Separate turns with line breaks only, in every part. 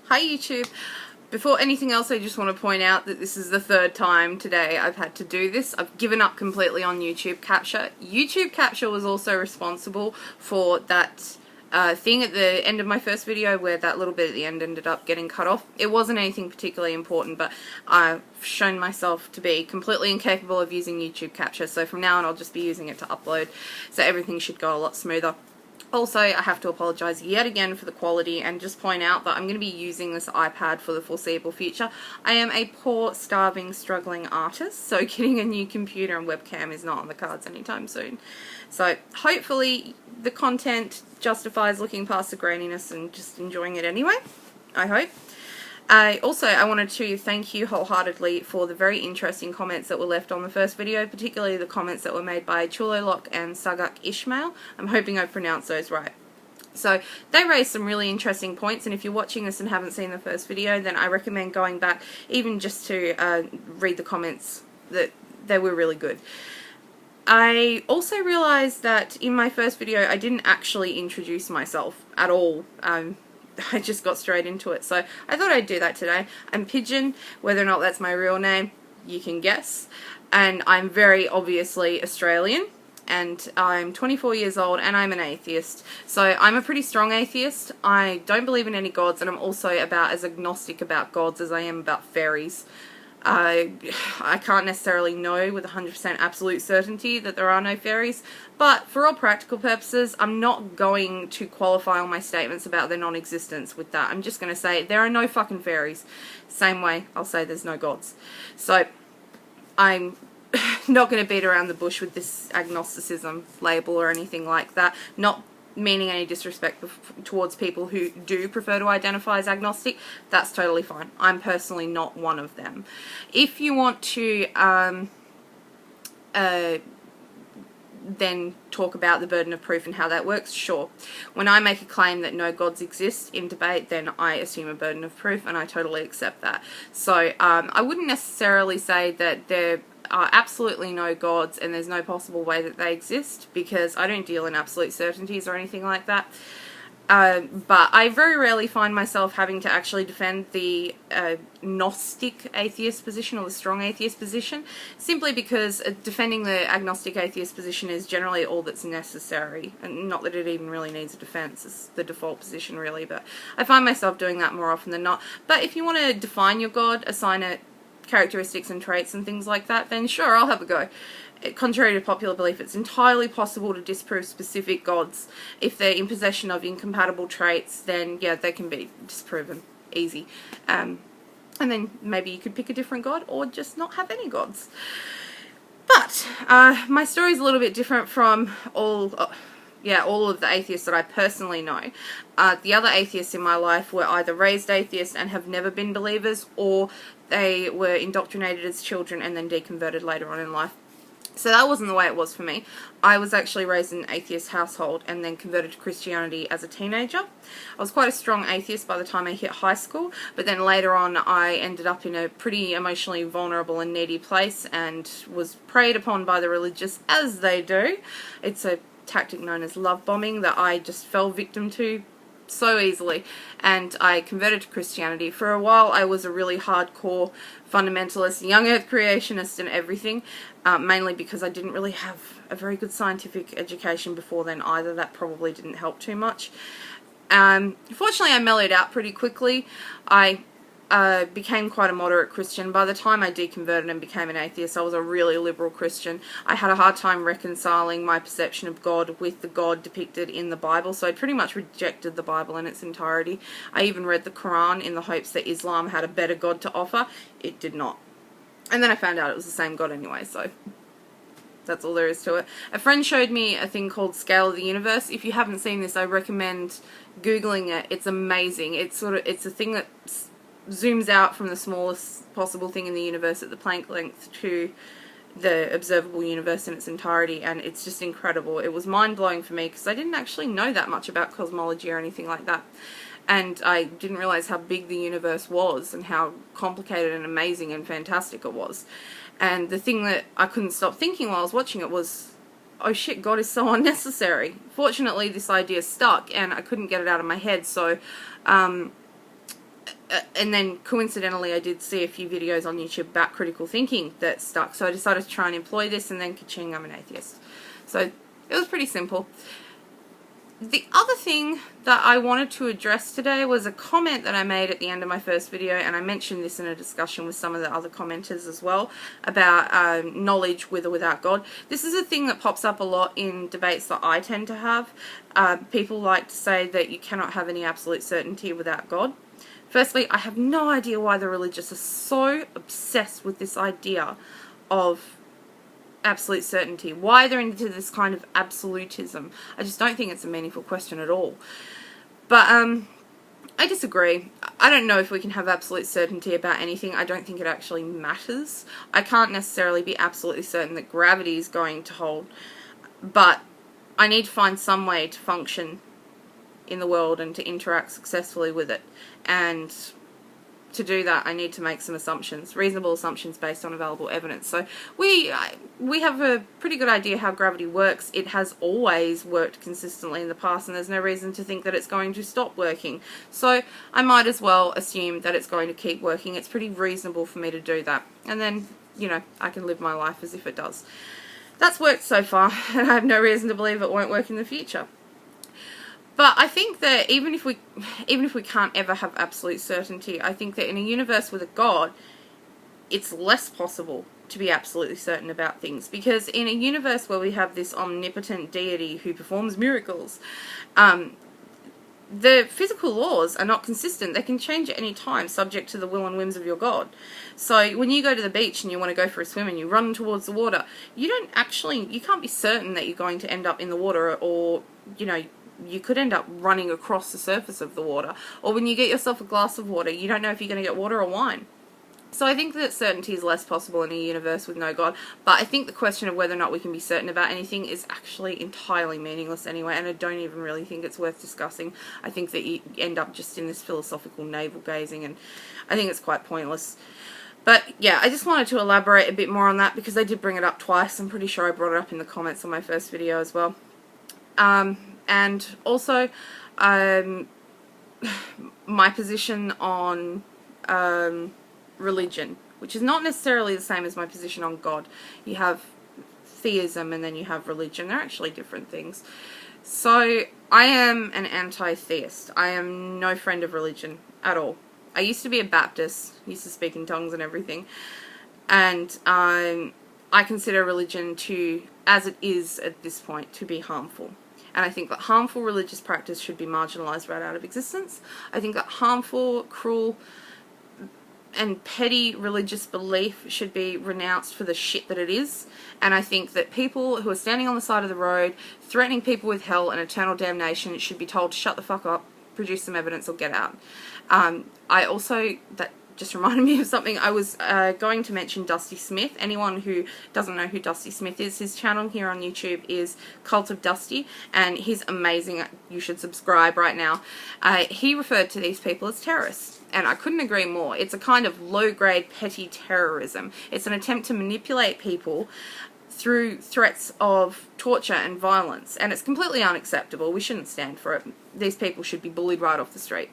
Hi YouTube. Before anything else, I just want to point out that this is the third time today I've had to do this. I've given up completely on YouTube Capture. YouTube Capture was also responsible for that thing at the end of my first video where that little bit at the end ended up getting cut off. It wasn't anything particularly important, but I've shown myself to be completely incapable of using YouTube Capture, so from now on I'll just be using it to upload, so everything should go a lot smoother. Also, I have to apologise yet again for the quality and just point out that I'm going to be using this iPad for the foreseeable future. I am a poor, starving, struggling artist, so getting a new computer and webcam is not on the cards anytime soon. So hopefully the content justifies looking past the graininess and just enjoying it anyway, I hope. I wanted to thank you wholeheartedly for the very interesting comments that were left on the first video, particularly the comments that were made by Chulolok and Sagak Ishmael. I'm hoping I pronounced those right. So they raised some really interesting points, and if you're watching this and haven't seen the first video, then I recommend going back even just to read the comments. That they were really good. I also realised that in my first video I didn't actually introduce myself at all. I just got straight into it, so I thought I'd do that today. I'm Pigeon. Whether or not that's my real name, you can guess. And I'm very obviously Australian, and I'm 24 years old, and I'm an atheist. So I'm a pretty strong atheist. I don't believe in any gods, and I'm also about as agnostic about gods as I am about fairies. I can't necessarily know with 100% absolute certainty that there are no fairies, but for all practical purposes, I'm not going to qualify all my statements about their non-existence with that. I'm just going to say there are no fucking fairies. Same way I'll say there's no gods. So I'm not going to beat around the bush with this agnosticism label or anything like that. Not meaning any disrespect towards people who do prefer to identify as agnostic. That's totally fine. I'm personally not one of them. If you want to then talk about the burden of proof and how that works, sure. When I make a claim that no gods exist in debate, then I assume a burden of proof, and I totally accept that. So I wouldn't necessarily say that there are absolutely no gods and there's no possible way that they exist, because I don't deal in absolute certainties or anything like that. But I very rarely find myself having to actually defend the Gnostic atheist position or the strong atheist position, simply because defending the agnostic atheist position is generally all that's necessary, and not that it even really needs a defense. It's the default position really, but I find myself doing that more often than not. But if you want to define your god, assign it characteristics and traits and things like that, then sure, I'll have a go. Contrary to popular belief, it's entirely possible to disprove specific gods. If they're in possession of incompatible traits, then yeah, they can be disproven. Easy. And then maybe you could pick a different god, or just not have any gods. But my story's a little bit different from all of the atheists that I personally know. The other atheists in my life were either raised atheists and have never been believers, or they were indoctrinated as children and then deconverted later on in life. So that wasn't the way it was for me. I was actually raised in an atheist household and then converted to Christianity as a teenager. I was quite a strong atheist by the time I hit high school, but then later on I ended up in a pretty emotionally vulnerable and needy place and was preyed upon by the religious, as they do. It's a tactic known as love bombing that I just fell victim to so easily, and I converted to Christianity. For a while I was a really hardcore fundamentalist, young earth creationist and everything, mainly because I didn't really have a very good scientific education before then either. That probably didn't help too much. Fortunately I mellowed out pretty quickly. I became quite a moderate Christian. By the time I deconverted and became an atheist, I was a really liberal Christian. I had a hard time reconciling my perception of God with the God depicted in the Bible, so I pretty much rejected the Bible in its entirety. I even read the Quran in the hopes that Islam had a better God to offer. It did not. And then I found out it was the same God anyway, so that's all there is to it. A friend showed me a thing called Scale of the Universe. If you haven't seen this, I recommend Googling it. It's amazing. It's a thing that zooms out from the smallest possible thing in the universe at the Planck length to the observable universe in its entirety, and it's just incredible. It was mind-blowing for me because I didn't actually know that much about cosmology or anything like that, and I didn't realize how big the universe was and how complicated and amazing and fantastic it was. And the thing that I couldn't stop thinking while I was watching it was, oh shit, God is so unnecessary. Fortunately this idea stuck and I couldn't get it out of my head, so and then coincidentally I did see a few videos on YouTube about critical thinking that stuck, so I decided to try and employ this, and then ka-ching, I'm an atheist. So it was pretty simple. The other thing that I wanted to address today was a comment that I made at the end of my first video, and I mentioned this in a discussion with some of the other commenters as well, about knowledge with or without God. This is a thing that pops up a lot in debates that I tend to have. People like to say that you cannot have any absolute certainty without God. Firstly, I have no idea why the religious are so obsessed with this idea of absolute certainty, why they're into this kind of absolutism. I just don't think it's a meaningful question at all. But I disagree. I don't know if we can have absolute certainty about anything. I don't think it actually matters. I can't necessarily be absolutely certain that gravity is going to hold, but I need to find some way to function in the world and to interact successfully with it. And to do that, I need to make some assumptions, reasonable assumptions based on available evidence. So we have a pretty good idea how gravity works. It has always worked consistently in the past, and there's no reason to think that it's going to stop working. So I might as well assume that it's going to keep working. It's pretty reasonable for me to do that. And then, you know, I can live my life as if it does. That's worked so far, and I have no reason to believe it won't work in the future. But I think that even if we can't ever have absolute certainty, I think that in a universe with a God, it's less possible to be absolutely certain about things. Because in a universe where we have this omnipotent deity who performs miracles, the physical laws are not consistent. They can change at any time, subject to the will and whims of your God. So when you go to the beach and you want to go for a swim and you run towards the water, you can't be certain that you're going to end up in the water, or, you know, you could end up running across the surface of the water. Or when you get yourself a glass of water, you don't know if you're going to get water or wine. So I think that certainty is less possible in a universe with no God. But I think the question of whether or not we can be certain about anything is actually entirely meaningless anyway, and I don't even really think it's worth discussing. I think that you end up just in this philosophical navel-gazing, and I think it's quite pointless. But yeah, I just wanted to elaborate a bit more on that because I did bring it up twice. I'm pretty sure I brought it up in the comments on my first video as well. And also, my position on religion, which is not necessarily the same as my position on God. You have theism and then you have religion. They're actually different things. So, I am an anti-theist. I am no friend of religion at all. I used to be a Baptist, used to speak in tongues and everything. And I consider religion to, as it is at this point, to be harmful. And I think that harmful religious practice should be marginalised right out of existence. I think that harmful, cruel, and petty religious belief should be renounced for the shit that it is. And I think that people who are standing on the side of the road, threatening people with hell and eternal damnation, should be told to shut the fuck up, produce some evidence, or get out. That just reminded me of something. I was going to mention Dusty Smith. Anyone who doesn't know who Dusty Smith is, his channel here on YouTube is Cult of Dusty, and he's amazing. You should subscribe right now. He referred to these people as terrorists, and I couldn't agree more. It's a kind of low-grade petty terrorism. It's an attempt to manipulate people through threats of torture and violence, and it's completely unacceptable. We shouldn't stand for it. These people should be bullied right off the street.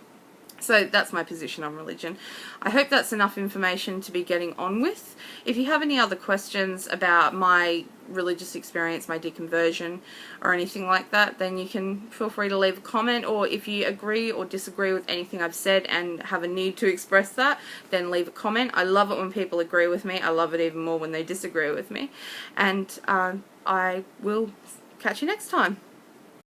So that's my position on religion. I hope that's enough information to be getting on with. If you have any other questions about my religious experience, my deconversion, or anything like that, then you can feel free to leave a comment, or if you agree or disagree with anything I've said and have a need to express that, then leave a comment. I love it when people agree with me. I love it even more when they disagree with me. And I will catch you next time.